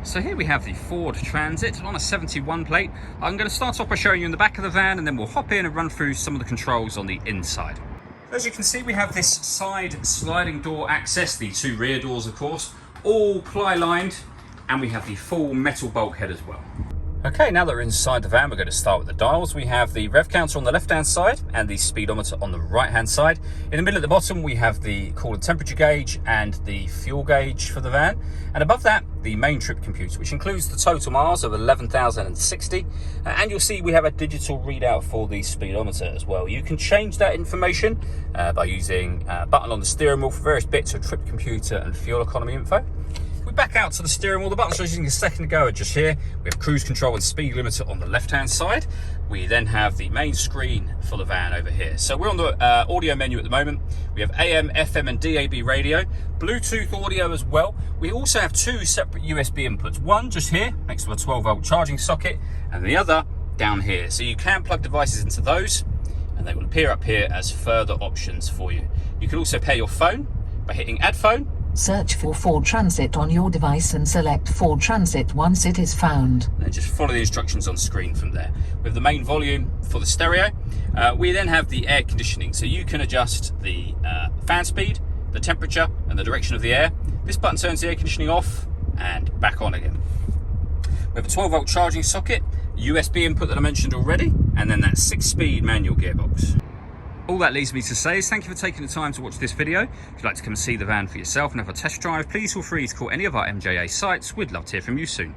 So here we have the Ford Transit on a 71 plate. I'm going to start off by showing you in the back of the van, and then we'll hop in and run through some of the controls on the inside. As you can see, we have this side sliding door access, the two rear doors of course, all ply lined, and we have the full metal bulkhead as well. Okay, now that we're inside the van, we're going to start with the dials. We have the rev counter on the left-hand side and the speedometer on the right-hand side. In the middle at the bottom, we have the coolant temperature gauge and the fuel gauge for the van. And above that, the main trip computer, which includes the total miles of 11,060. And you'll see we have a digital readout for the speedometer as well. You can change that information by using a button on the steering wheel for various bits of trip computer and fuel economy info. We back out to the steering wheel. The buttons I was using a second ago are just here. We have cruise control and speed limiter on the left-hand side. We then have the main screen for the van over here. So we're on the audio menu at the moment. We have AM, FM and DAB radio, Bluetooth audio as well. We also have two separate USB inputs. One just here next to a 12-volt charging socket, and the other down here. So you can plug devices into those, and they will appear up here as further options for you. You can also pair your phone by hitting Add Phone. Search for Ford Transit on your device and select Ford Transit once it is found. And then just follow the instructions on screen from there. With the main volume for the stereo, we then have the air conditioning. So you can adjust the fan speed, the temperature and the direction of the air. This button turns the air conditioning off and back on again. We have a 12-volt charging socket, USB input that I mentioned already, and then that 6-speed manual gearbox. All that leaves me to say is thank you for taking the time to watch this video. If you'd like to come and see the van for yourself and have a test drive, please feel free to call any of our MJA sites. We'd love to hear from you soon.